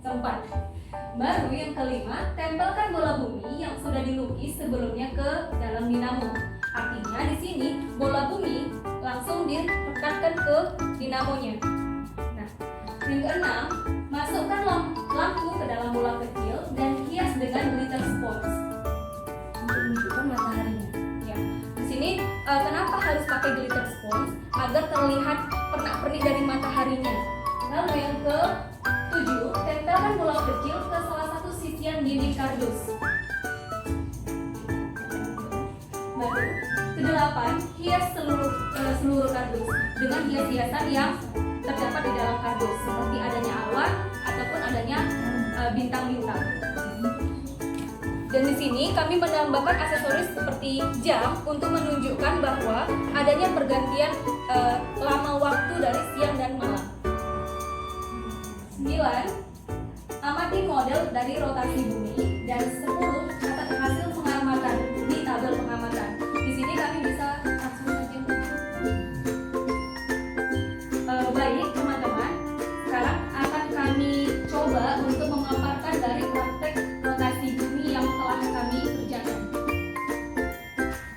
Keempat. Baru yang kelima, tempelkan bola bumi yang sudah dilukis sebelumnya ke dalam dinamo. Artinya di sini bola bumi langsung direkatkan ke dinamonya. Nah, yang keenam, masukkan lampu ke dalam bola kecil dan hias dengan glitter spons untuk menunjukkan mataharinya. Ya, di sini kenapa harus pakai glitter spons? Agar terlihat pernak-pernik dari mataharinya. Lalu yang ke-7, tempelkan bola kecil ke salah satu sisian dinding kardus. Baru ke-8, hias seluruh kardus dengan hias-hiasan yang terdapat di dalam kardus, seperti adanya awan ataupun adanya bintang-bintang. Dan di sini kami menambahkan aksesoris seperti jam untuk menunjukkan bahwa adanya pergantian lama waktu dari siang dan malam. 9. Amati model dari rotasi bumi, dan 10. Catat hasil pengamatan di tabel pengamatan. Di sini kami bisa langsung saja. Baik teman-teman, sekarang akan kami coba untuk memaparkan dari praktek rotasi bumi yang telah kami kerjakan.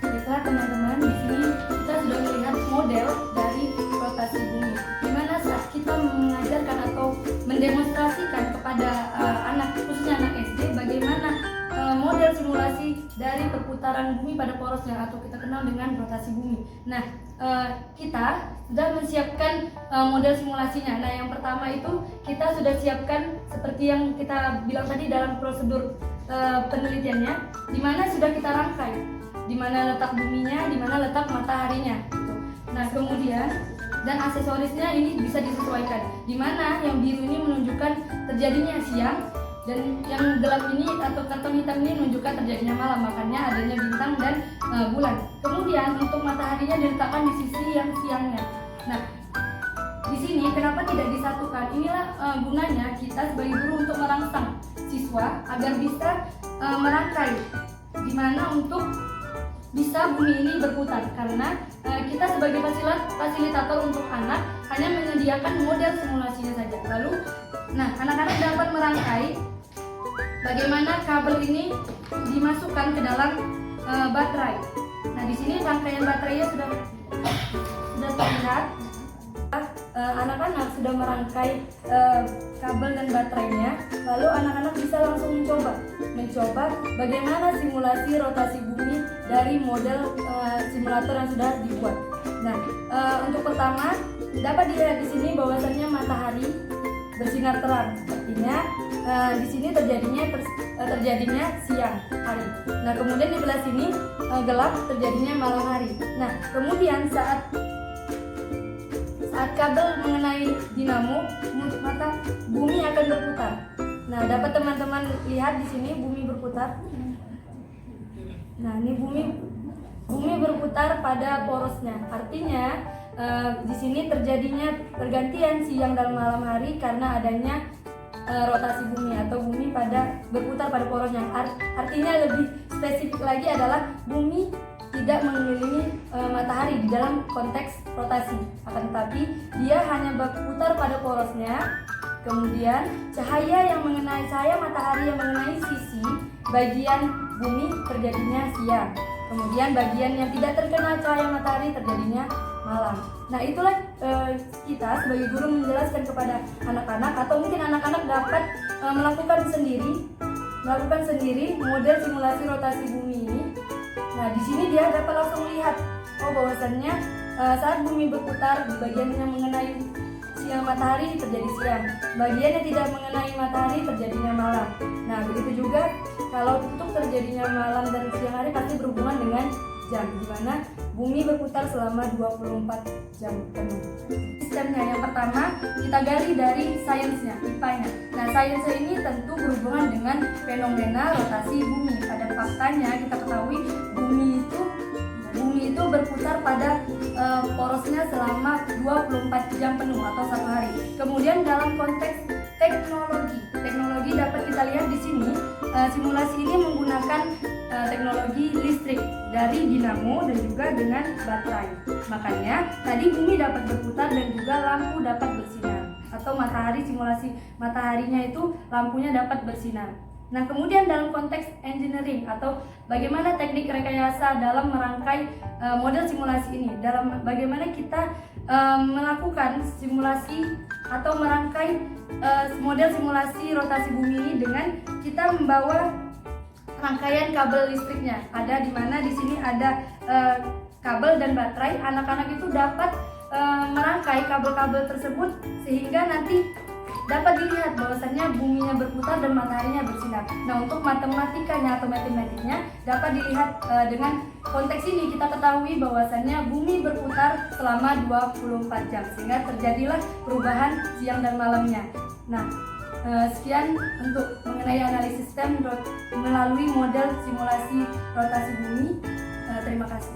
Baiklah teman-teman, di sini kita sudah melihat model dari rotasi bumi, di mana saat kita mengajarkan atau mendemonstrasikan kepada anak, khususnya anak SD, bagaimana model simulasi dari perputaran bumi pada porosnya atau kita kenal dengan rotasi bumi. Nah, kita sudah menyiapkan model simulasinya. Nah, yang pertama itu kita sudah siapkan seperti yang kita bilang tadi dalam prosedur penelitiannya, di mana sudah kita rangkai, di mana letak buminya, di mana letak mataharinya. Gitu. Nah, kemudian dan aksesorisnya ini bisa disesuaikan, di mana yang biru ini menunjukkan terjadinya siang dan yang gelap ini atau karton hitam ini menunjukkan terjadinya malam, makanya adanya bintang dan bulan. Kemudian untuk mataharinya diletakkan di sisi yang siangnya. Nah, di sini kenapa tidak disatukan? Inilah gunanya kita sebagai guru untuk merangsang siswa agar bisa merangkai di mana untuk bisa bumi ini berputar, karena kita sebagai fasilitator untuk anak hanya menyediakan model simulasinya saja. Lalu, nah anak-anak dapat merangkai bagaimana kabel ini dimasukkan ke dalam baterai. Nah di sini rangkaian baterainya sudah terlihat. Anak-anak sudah merangkai kabel dan baterainya, lalu anak-anak bisa langsung mencoba bagaimana simulasi rotasi bumi dari model simulator yang sudah dibuat. Nah, untuk pertama dapat dilihat di sini bahwasannya matahari bersinar terang, artinya di sini terjadinya siang hari. Nah, kemudian di belah sini gelap, terjadinya malam hari. Nah, kemudian saat kabel mengenai dinamo, maka bumi akan berputar. Nah, dapat teman-teman lihat di sini bumi berputar. Nah, ini bumi berputar pada porosnya. Artinya di sini terjadinya pergantian siang dan malam hari karena adanya rotasi bumi atau bumi berputar pada porosnya. Artinya lebih spesifik lagi adalah bumi tidak mengelilingi matahari di dalam konteks rotasi, akan tetapi dia hanya berputar pada porosnya. Kemudian cahaya matahari yang mengenai sisi bagian bumi terjadinya siang. Kemudian bagian yang tidak terkena cahaya matahari terjadinya malam. Nah, itulah kita sebagai guru menjelaskan kepada anak-anak, atau mungkin anak-anak dapat melakukan sendiri model simulasi rotasi bumi ini. Nah, di sini dia dapat langsung lihat bahwasannya saat bumi berputar, di bagian yang mengenai siang matahari terjadi siang, bagian yang tidak mengenai matahari terjadinya malam. Nah, begitu juga kalau untuk terjadinya malam dan siang hari pasti berhubungan dengan jam, di mana bumi berputar selama 24 jam penuh. Sistemnya yang pertama kita gali dari sainsnya, IPA-nya. Nah, sainsnya ini tentu berhubungan dengan fenomena rotasi bumi. Pada faktanya kita ketahui bumi itu berputar pada porosnya selama 24 jam penuh atau 1 hari. Kemudian dalam konteks teknologi dapat kita lihat di sini simulasi ini menggunakan teknologi listrik dari dinamo dan juga dengan baterai. Makanya tadi bumi dapat berputar dan juga lampu dapat bersinar atau atau matahari, simulasi mataharinya itu lampunya dapat bersinar. Nah, kemudian dalam konteks engineering atau bagaimana teknik rekayasa dalam merangkai model simulasi ini, dalam bagaimana kita melakukan simulasi atau merangkai model simulasi rotasi bumi ini dengan kita membawa rangkaian kabel listriknya. Ada di mana di sini ada kabel dan baterai. Anak-anak itu dapat merangkai kabel-kabel tersebut sehingga nanti dapat dilihat bahwasannya buminya berputar dan mataharinya bersinar. Nah, untuk matematikanya atau matematiknya dapat dilihat dengan konteks ini kita ketahui bahwasannya bumi berputar selama 24 jam sehingga terjadilah perubahan siang dan malamnya. Nah, sekian untuk mengenai analisis STEM melalui model simulasi rotasi bumi. Terima kasih.